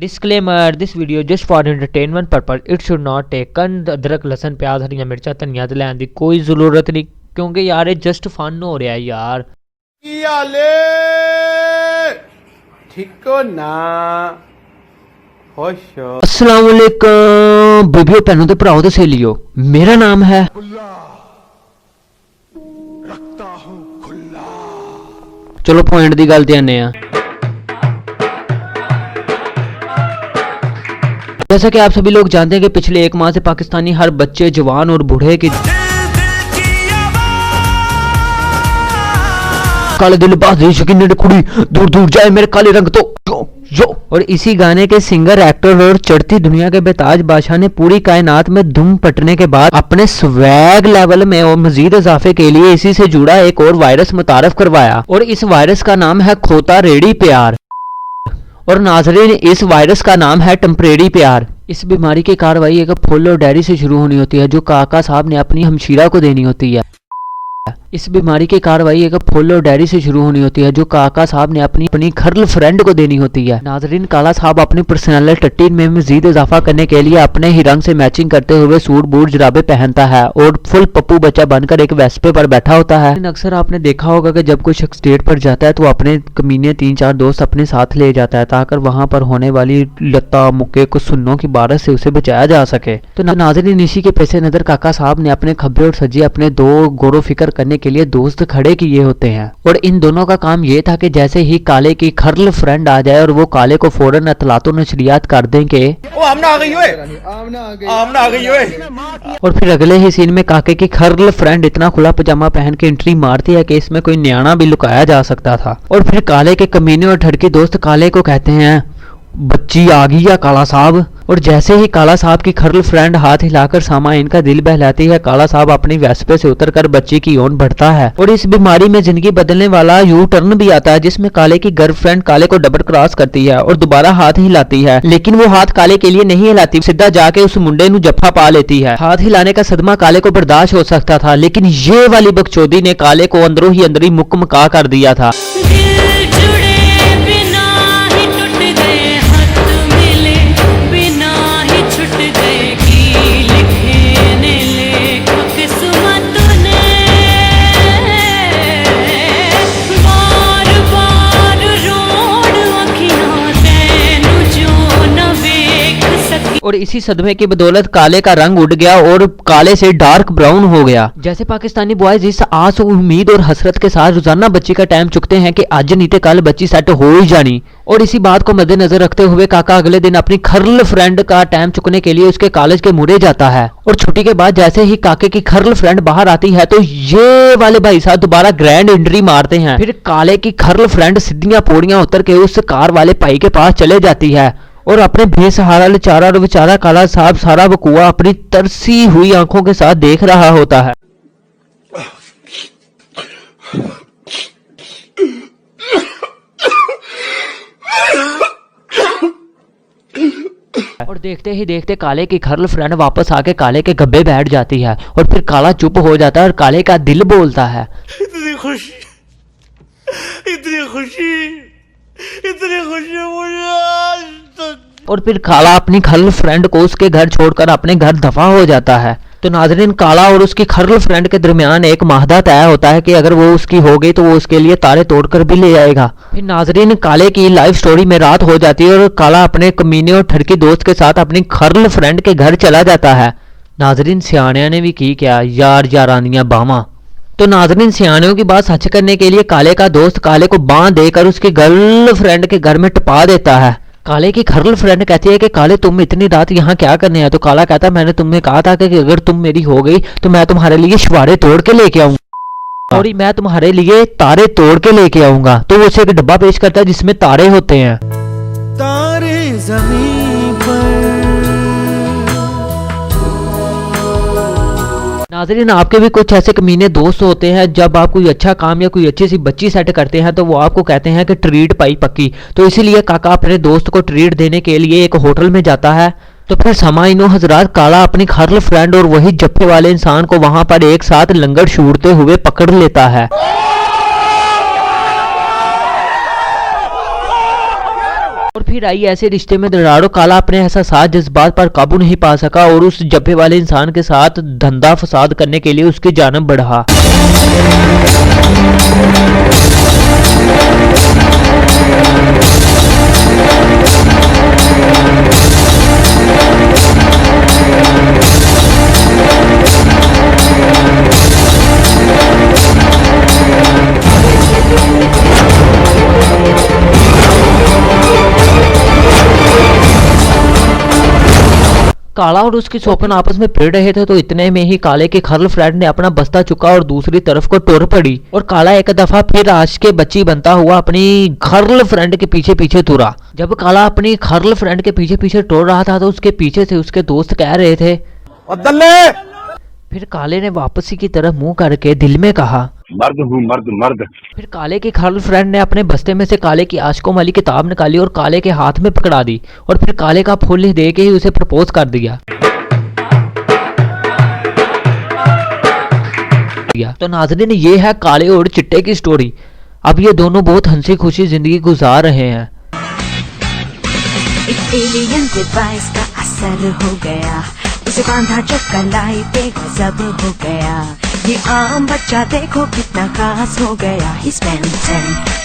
Disclaimer, this video just for entertainment purpose, it should not take कंद अदरक लसन प्याज हरियां मिर्चा धनिया ते लैन दी कोई जरूरत नहीं, क्योंकि यार ये जस्ट फन हो रहा है यार। अस्सलाम वालेकुम बीबियो भैनों ते भराओ ते सहेलियो, मेरा नाम है चलो पॉइंट दी गल ते आने आ। जैसा कि आप सभी लोग जानते हैं कि पिछले एक माह से पाकिस्तानी हर बच्चे, जवान और बूढ़े की काले दिल बहादुर शकीन कुड़ी दूर दूर जाए मेरे काले रंग तो जो। और इसी गाने के सिंगर, एक्टर और चढ़ती दुनिया के बेताज बादशाह ने पूरी कायनात में धूम पटने के बाद अपने स्वैग लेवल में और मजीद इजाफे के लिए इसी से जुड़ा एक और वायरस मुतारफ करवाया, और इस वायरस का नाम है खोता रेडी प्यार। और नाजरीन, इस वायरस का नाम है टेम्परेरी प्यार। इस बीमारी की कार्रवाई एक फुल और डेयरी से शुरू होनी होती है, जो काका साहब ने अपनी हमशीरा को देनी होती है। इस बीमारी की कार्रवाई एक फुल और डेयरी से शुरू होनी होती है, जो काका साहब ने अपनी गर्ल फ्रेंड को देनी होती है। नाजरीन, काला साहब अपनी पर्सनल टट्टीन में मजीद इजाफा करने के लिए अपने ही रंग से मैचिंग करते हुए सूट बूट जराबे पहनता है और फुल पप्पू बच्चा बनकर एक वेस्पे पर बैठा होता है। अक्सर आपने देखा होगा कि जब कोई शख्स डेट पर जाता है तो अपने कमीने 3-4 दोस्त अपने साथ ले जाता है, ताकि वहां पर होने वाली लता मुक्के को सुन्नों की बारिश से उसे बचाया जा सके। तो नाजरीन, इसी के पेश नजर काका साहब ने अपने खब्बे और सज्जे अपने दो गोरो फिक्र करने के लिए दोस्त खड़े किए होते हैं, और इन दोनों का काम यह था कि जैसे ही काले की गर्ल फ्रेंड आ जाए और वो काले को फौरन अतलातो नशरियात कर दें कि आमना आ गई ओए। और फिर अगले ही सीन में काके की गर्ल फ्रेंड इतना खुला पजामा पहन के एंट्री मारती है कि इसमें कोई न्याणा भी लुकाया जा सकता था। और फिर काले के कमीने और ठड़की दोस्त काले को कहते हैं, बच्ची आ गई या काला साहब। और जैसे ही काला साहब की गर्ल फ्रेंड हाथ हिलाकर सामाइन का दिल बहलाती है, काला साहब अपनी वेस्पे से उतरकर बच्ची की ओर बढ़ता है। और इस बीमारी में जिंदगी बदलने वाला यू टर्न भी आता है, जिसमें काले की गर्लफ्रेंड काले को डबल क्रॉस करती है और दोबारा हाथ हिलाती है, लेकिन वो हाथ काले के लिए नहीं हिलाती, सीधा जाके उस मुंडे नु जफ्फा पा लेती है। हाथ हिलाने का सदमा काले को बर्दाश्त हो सकता था, लेकिन ये वाली बकचोदी ने काले को अंदरों ही अंदर ही मुक्का कर दिया था। और इसी सदमे की बदौलत काले का रंग उड़ गया और काले से डार्क ब्राउन हो गया। जैसे पाकिस्तानी बॉयज इस आस, उम्मीद और हसरत के साथ रोजाना बच्ची का टाइम चुकते हैं कि आज नहीं तो कल बच्ची सेट हो ही जानी। और इसी बात को मद्देनजर रखते हुए काका अगले दिन अपनी गर्ल फ्रेंड का टाइम चुकने के लिए उसके कॉलेज के मुड़े जाता है। और छुट्टी के बाद जैसे ही काके की गर्ल फ्रेंड बाहर आती है तो ये वाले भाई साहब दोबारा ग्रैंड एंट्री मारते हैं। फिर काले की गर्ल फ्रेंड सीधियां पौड़ियां उतर के उस कार वाले भाई के पास चले जाती है और अपने बेसहारा बेचारा और बेचारा काला साहब सारा बकुआ अपनी तरसी हुई आंखों के साथ देख रहा होता है। और देखते ही देखते काले की गर्ल फ्रेंड वापस आके काले के गब्बे बैठ जाती है, और फिर काला चुप हो जाता है और काले का दिल बोलता है, इतनी खुशी मुझे। और फिर काला अपनी गर्ल फ्रेंड को उसके घर छोड़कर अपने घर दफा हो जाता है। तो नाजरीन, काला और उसकी गर्ल फ्रेंड के दरमियान एक माहदा तय होता है कि अगर वो उसकी हो गई तो वो उसके लिए तारे तोड़कर भी ले आएगा। फिर नाजरीन, काले की लाइफ स्टोरी में रात हो जाती है और काला अपने कमीने और ठड़की दोस्त के साथ अपनी गर्ल फ्रेंड के घर चला जाता है। नाजरीन, सियाणिया ने भी की क्या यार यारानियां बामा। तो नाजरीन, सियाणियों की बात सच करने के लिए काले का दोस्त काले को बांह देकर उसकी गर्ल फ्रेंड के घर में टपा देता है। काले की गर्ल फ्रेंड कहती है कि काले तुम इतनी रात यहाँ क्या करने हैं? तो काला कहता है, मैंने तुम्हें कहा था कि अगर तुम मेरी हो गई तो मैं तुम्हारे लिए शवारे तोड़ के लेके आऊंगा, और मैं तुम्हारे लिए तारे तोड़ के लेके आऊंगा। तो वो उसे एक डब्बा पेश करता है जिसमें तारे होते हैं। तारे ज़मीन पर। नाज़रीन, आपके भी कुछ ऐसे कमीने दोस्त होते हैं, जब आप कोई अच्छा काम या कोई अच्छी सी बच्ची सेट करते हैं तो वो आपको कहते हैं कि ट्रीट पाई पक्की। तो इसीलिए काका अपने दोस्त को ट्रीट देने के लिए एक होटल में जाता है। तो फिर समाइनो हजरात, काला अपनी गर्ल फ्रेंड और वही जप्पे वाले इंसान को वहां पर एक साथ लंगर छूटते हुए पकड़ लेता है। और फिर आई ऐसे रिश्ते में दरार। काला अपने एहसास जज्बात पर काबू नहीं पा सका और उस जब्बे वाले इंसान के साथ धंधा फसाद करने के लिए उसकी जानब बढ़ा। काला और उसकी शौकन आपस में भिड़ रहे थे तो इतने में ही काले के गर्ल फ्रेंड ने अपना बस्ता चुका और दूसरी तरफ को टुर पड़ी और काला एक दफा फिर आश के बच्ची बनता हुआ अपनी गर्ल फ्रेंड के पीछे पीछे तुरा। जब काला अपनी गर्ल फ्रेंड के पीछे पीछे टुर रहा था तो उसके पीछे से उसके दोस्त कह रहे थे, फिर काले ने वापसी की तरफ मुंह करके दिल में कहा, मर्द हूँ मर्द मर्द। फिर काले की गर्ल फ्रेंड ने अपने बस्ते में से काले की आशिकों वाली किताब निकाली और काले के हाथ में पकड़ा दी और फिर काले का फूल दे के ही उसे प्रपोज कर दिया। तो नाज़रीन, ये है काले और चिट्टे की स्टोरी। अब ये दोनों बहुत हंसी खुशी जिंदगी गुजार रहे हैं। एक एलियन डिवाइस का असर हो गया, उसे बांधा चक्कर लाई पे गजब हो गया। ये आम बच्चा देखो कितना खास हो गया। He's Ben 10